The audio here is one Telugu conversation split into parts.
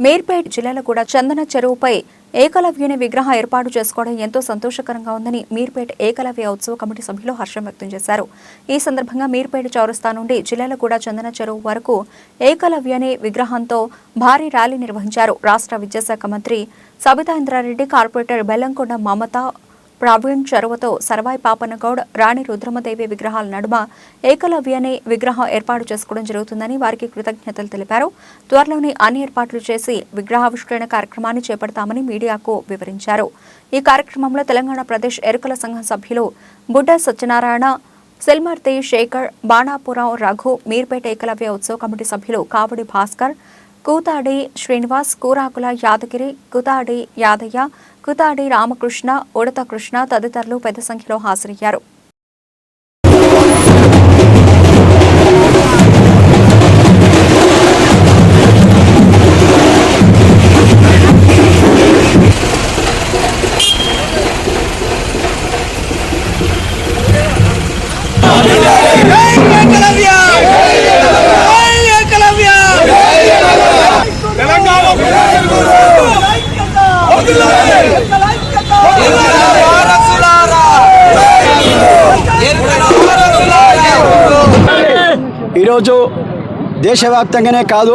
మీర్పేట్ జిల్లాలో కూడా చందన చెరువుపై ఏకలవ్యుని విగ్రహం ఏర్పాటు చేసుకోవడం ఎంతో సంతోషకరంగా ఉందని మీర్పేట్ ఏకలవ్య ఉత్సవ కమిటీ సభ్యులు హర్షం వ్యక్తం చేశారు. ఈ సందర్భంగా మీర్పేట్ చౌరస్తా నుండి జిల్లాలో కూడా చందన చెరువు వరకు ఏకలవ్యుని విగ్రహంతో భారీ ర్యాలీ నిర్వహించారు. రాష్ట్ర విద్యాశాఖ మంత్రి సబితా ఇంద్రారెడ్డి, కార్పొరేటర్ బెల్లంకొండ మమత, ప్రవీణ్ చొరవతో సర్వాయి పాపన్నగౌడ్, రాణి రుద్రమదేవి విగ్రహాల నడుమ ఏకలవ్యని విగ్రహం ఏర్పాటు చేసుకోవడం జరుగుతుందని వారికి కృతజ్ఞతలు తెలిపారు. త్వరలోనే అన్ని ఏర్పాట్లు చేసి విగ్రహావిష్కరణ కార్యక్రమాన్ని చేపడతామని మీడియాకు వివరించారు. ఈ కార్యక్రమంలో తెలంగాణ ప్రదేశ్ ఎరుకల సంఘం సభ్యులు బుడ్డ సత్యనారాయణ, సెల్మర్తి శేఖర్, బాణాపురం రఘు, మీర్పేట ఏకలవ్య ఉత్సవ కమిటీ సభ్యులు కావడి భాస్కర్, కూతాడి శ్రీనివాస్, కూరాకుల యాదగిరి, కూతాడి యాదయ్య, కూతాడి రామకృష్ణ, ఉడత కృష్ణ తదితరులు పెద్ద సంఖ్యలో హాజరయ్యారు. ఈరోజు దేశవ్యాప్తంగానే కాదు,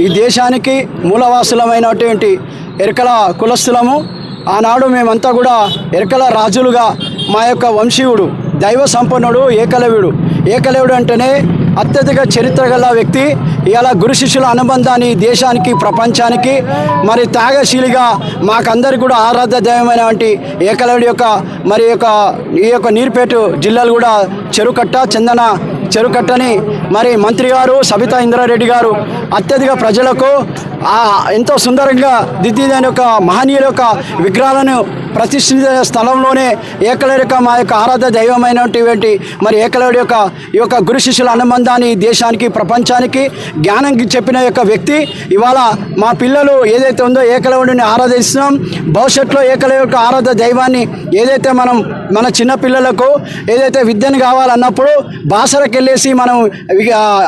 ఈ దేశానికి మూలవాసులమైనటువంటి ఎరకల కులస్తులము. ఆనాడు మేమంతా కూడా ఎరకల రాజులుగా మా యొక్క వంశీయుడు దైవ సంపన్నుడు ఏకలవ్యుడు అంటేనే అత్యధిక చరిత్ర గల వ్యక్తి. ఇలా గురు శిష్యుల అనుబంధాన్ని దేశానికి, ప్రపంచానికి మరి త్యాగశీలిగా మాకందరికి కూడా ఆరాధ్య దైవమైనటువంటి ఏకలవ్యుడి యొక్క ఈ యొక్క మీర్పేట జిల్లాలు కూడా చందన చెరుకట్టని మరి మంత్రి గారు సబితా ఇంద్రారెడ్డి గారు అత్యధిక ప్రజలకు ఎంతో సుందరంగా దిద్దిదైన ఒక మహనీయుల యొక్క విగ్రహాలను ప్రతిష్ఠిత స్థలంలోనే ఏకలవ్యుడి యొక్క మా యొక్క ఆరాధ్య దైవమైనటువంటి మరి ఏకలవ్యుడి యొక్క ఈ యొక్క గురు శిష్యుల అనుబంధాన్ని దేశానికి, ప్రపంచానికి జ్ఞానం చెప్పిన యొక్క వ్యక్తి. ఇవాళ మా పిల్లలు ఏదైతే ఉందో ఏకలవ్యుడిని ఆరాధిస్తున్నాం. భవిష్యత్తులో ఏకలవ్యుడి యొక్క ఆరాధ్య దైవాన్ని ఏదైతే మన చిన్న పిల్లలకు ఏదైతే విద్యను కావాలన్నప్పుడు బాసరకు వెళ్ళేసి మనం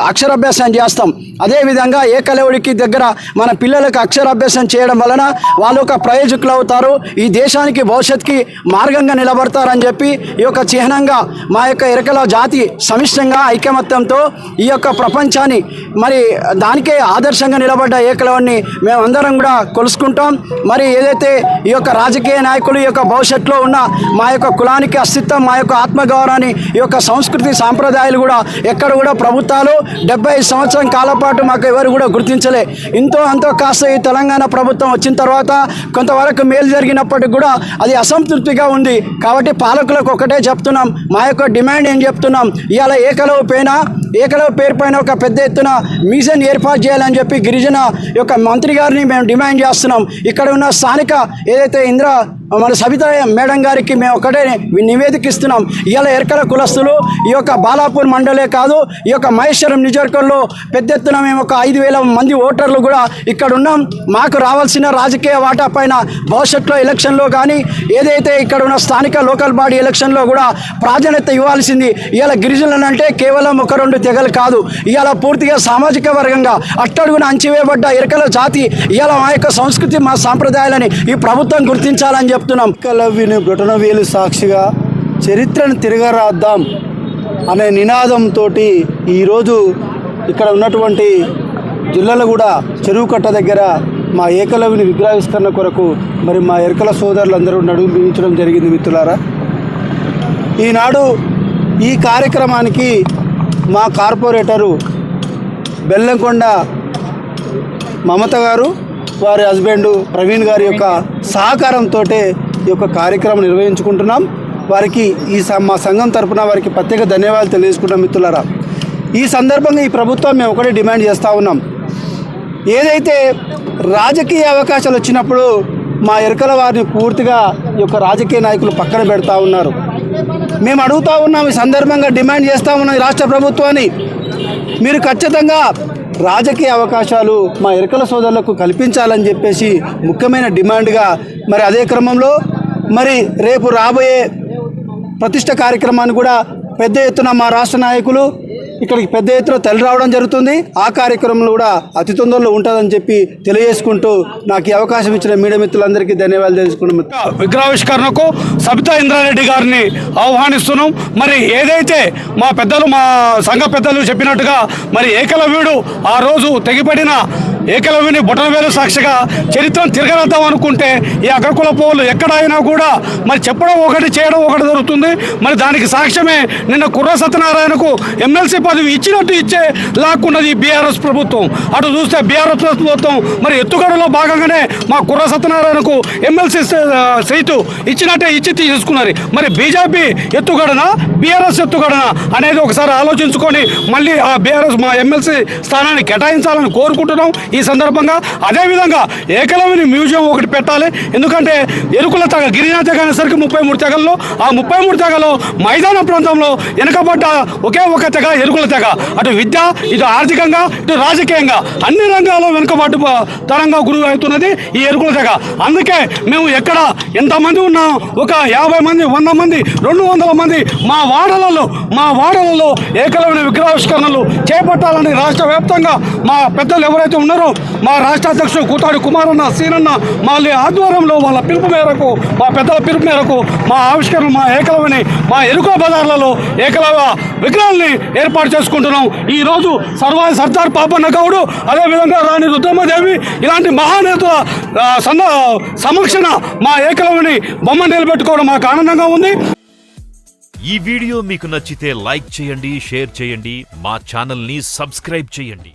అక్షరాభ్యాసం చేస్తాం. అదేవిధంగా ఏకలవ్యుడికి దగ్గర మన పిల్లలకు అక్షరాభ్యాసం చేయడం వలన వాళ్ళు ఒక ప్రయోజకులు అవుతారు, ఈ దేశానికి భవిష్యత్తుకి మార్గంగా నిలబడతారని చెప్పి ఈ యొక్క చిహ్నంగా మా యొక్క ఎరకల జాతి సమిష్టంగా ఐకమత్యంతో ఈ యొక్క ప్రపంచాన్ని మరి దానికే ఆదర్శంగా నిలబడ్డ ఏకలవ్యుడిని మేమందరం కూడా కొలుసుకుంటాం. మరి ఏదైతే ఈ యొక్క రాజకీయ నాయకులు ఈ యొక్క భవిష్యత్తులో ఉన్న మా యొక్క కులానికి అస్తిత్వం, మా యొక్క ఆత్మగౌరవాన్ని, ఈ యొక్క సంస్కృతి సాంప్రదాయాలు కూడా ఎక్కడ కూడా ప్రభుత్వాలు 75 సంవత్సరం కాలం పాటు మాకు ఎవరు కూడా గుర్తించలే. అంతో కాస్త ఈ తెలంగాణ ప్రభుత్వం వచ్చిన తర్వాత కొంతవరకు మేలు జరిగినప్పటికి కూడా అది అసంతృప్తిగా ఉంది. కాబట్టి పాలకులకు ఒకటే చెప్తున్నాం, మా యొక్క డిమాండ్ ఏం చెప్తున్నాం, ఇవాళ ఏకలవ్య పేరు పైన ఒక పెద్ద ఎత్తున మ్యూజియం ఏర్పాటు చేయాలని చెప్పి గిరిజన యొక్క మంత్రి గారిని మేము డిమాండ్ చేస్తున్నాం. ఇక్కడ ఉన్న స్థానిక ఏదైతే మన సబితా మేడం గారికి మేము ఒకటే నివేదిక ఇస్తున్నాం. ఇవాళ ఎరకల కులస్తులు ఈ యొక్క బాలాపూర్ మండలే కాదు, ఈ యొక్క మహేశ్వరం నియోజకవర్గంలో పెద్ద ఎత్తున మేము ఒక 5,000 మంది ఓటర్లు కూడా ఇక్కడ ఉన్నాం. మాకు రావాల్సిన రాజకీయ వాటా పైన భవిష్యత్తులో ఎలక్షన్లో కానీ ఏదైతే ఇక్కడ ఉన్న స్థానిక లోకల్ బాడీ ఎలక్షన్లో కూడా ప్రాధాన్యత ఇవ్వాల్సింది. ఇవాళ గిరిజనులు అంటే కేవలం 1-2 తెగలు కాదు, ఇవాళ పూర్తిగా సామాజిక వర్గంగా అట్టడుగున అంచివేయబడ్డ ఎరకల జాతి. ఇవాళ మా యొక్క సంస్కృతి, మా సాంప్రదాయాలని ఈ ప్రభుత్వం గుర్తించాలని చెప్తున్నాం. ఏకలవ్యుని బ్రొటనవేలు సాక్షిగా చరిత్రను తిరగరాద్దాం అనే నినాదంతో ఈరోజు ఇక్కడ ఉన్నటువంటి జిల్లాలో కూడా చెరువు కట్ట దగ్గర మా ఏకలవ్యుని విగ్రహావిష్కరణ కొరకు మరి మా ఎరకల సోదరులందరూ నడుము బిగించడం జరిగింది. మిత్రులారా, ఈనాడు ఈ కార్యక్రమానికి మా కార్పొరేటరు బెల్లంకొండ మమత గారు, వారి హస్బెండ్ ప్రవీణ్ గారి యొక్క సహకారంతో ఈ యొక్క కార్యక్రమం నిర్వహించుకుంటున్నాం. వారికి మా సంఘం తరఫున వారికి ప్రత్యేక ధన్యవాదాలు తెలియజేసుకుంటాం. మిత్రులారా, ఈ సందర్భంగా ఈ ప్రభుత్వం మేము ఒకటే డిమాండ్ చేస్తూ ఉన్నాం. ఏదైతే రాజకీయ అవకాశాలు వచ్చినప్పుడు మా ఎరకల వారిని పూర్తిగా ఈ యొక్క రాజకీయ నాయకులు పక్కన పెడతా ఉన్నారు. మేము అడుగుతూ ఉన్నాం, ఈ సందర్భంగా డిమాండ్ చేస్తూ ఉన్నాం రాష్ట్ర ప్రభుత్వాన్ని, మీరు ఖచ్చితంగా రాజకీయ అవకాశాలు మా ఎరకల సోదరులకు కల్పించాలని చెప్పేసి ముఖ్యమైన డిమాండ్గా మరి అదే క్రమంలో మరి రేపు రాబోయే ప్రతిష్ట కార్యక్రమాన్ని కూడా పెద్ద ఎత్తున మా రాష్ట్ర నాయకులు ఇక్కడికి పెద్ద ఎత్తున తరలి రావడం జరుగుతుంది. ఆ కార్యక్రమంలో కూడా అతి తొందరలో ఉంటుందని చెప్పి తెలియజేసుకుంటూ నాకు ఈ అవకాశం ఇచ్చిన మీడియా మిత్రులందరికీ ధన్యవాదాలు తెలుసుకుంటున్నాం. విగ్రహావిష్కరణకు సబితా ఇంద్రారెడ్డి గారిని ఆహ్వానిస్తున్నాం. మరి ఏదైతే మా పెద్దలు మా సంఘ పెద్దలు చెప్పినట్టుగా మరి ఏకలవ్యుడు ఆ రోజు తెగిపడిన ఏకలవ్యుని బొటనవేలు సాక్షిగా చరిత్రను తిరగరాద్దాం అనుకుంటే ఈ అగ్రకుల పోలు ఎక్కడైనా కూడా మరి చెప్పడం ఒకటి చేయడం ఒకటి జరుగుతుంది. మరి దానికి సాక్ష్యమే నిన్న కుర్ర సత్యనారాయణకు ఎమ్మెల్సీ పదవి ఇచ్చినట్టు ఇచ్చే లాక్కున్నది బీఆర్ఎస్ ప్రభుత్వం. అటు చూస్తే బీఆర్ఎస్ ప్రభుత్వం మరి ఎత్తుగడలో భాగంగానే మా కుర్ర సత్యనారాయణకు ఎమ్మెల్సీ సీటు ఇచ్చినట్టే ఇచ్చి తీసుకున్నారు. మరి బీజేపీ ఎత్తుగడనా బీఆర్ఎస్ ఎత్తుగడనా అనేది ఒకసారి ఆలోచించుకొని మళ్ళీ ఆ బీఆర్ఎస్ మా ఎమ్మెల్సీ స్థానాన్ని కేటాయించాలని కోరుకుంటున్నాం. ఈ సందర్భంగా అదేవిధంగా ఏకలవ్యుని మ్యూజియం ఒకటి పెట్టాలి. ఎందుకంటే ఎరుకుల తెగ గిరిజన తెగ అనేసరికి 33 తెగల్లో ఆ 33 తెగలో మైదాన ప్రాంతంలో వెనుకబడ్డ ఒకే ఒక తెగ ఎరుకుల తెగ. అటు విద్య, ఇటు ఆర్థికంగా, ఇటు రాజకీయంగా అన్ని రంగాల్లో వెనుకబడ్డ తరంగా గురువు అవుతున్నది ఈ ఎరుకుల తెగ. అందుకే మేము ఎక్కడ ఎంతమంది ఉన్నా ఒక 50 మంది, 100 మంది, 200 మంది మా వాడలలో ఏకలవ్యుని విగ్రహావిష్కరణలు చేపట్టాలని రాష్ట్ర వ్యాప్తంగా మా పెద్దలు ఎవరైతే ఉన్నారో మా రాష్ట్ర అధ్యక్షుడు కూతాడి కుమారన్న సీనన్న వాళ్ళ ఆధ్వర్యంలో వాళ్ళ పిలుపు మేరకు మా పెద్దల పిలుపు మేరకు మా ఆవిష్కరణ మా ఏకలవ్యుని మా ఎరుకుల బజార్లలో ఏకలవ్య విగ్రహాల్ని ఏర్పాటు చేసుకుంటున్నాం. ఈరోజు సర్దార్ పాపన్న గౌడు, అదేవిధంగా రాణి రుద్రమ్మదేవి ఇలాంటి మహానేతల సమక్షణ మా ఏకలవ్యుని బొమ్మ నిలబెట్టుకోవడం మాకు ఆనందంగా ఉంది. ఈ వీడియో మీకు నచ్చితే లైక్ చేయండి, షేర్ చేయండి, మా ఛానల్ని సబ్స్క్రైబ్ చేయండి.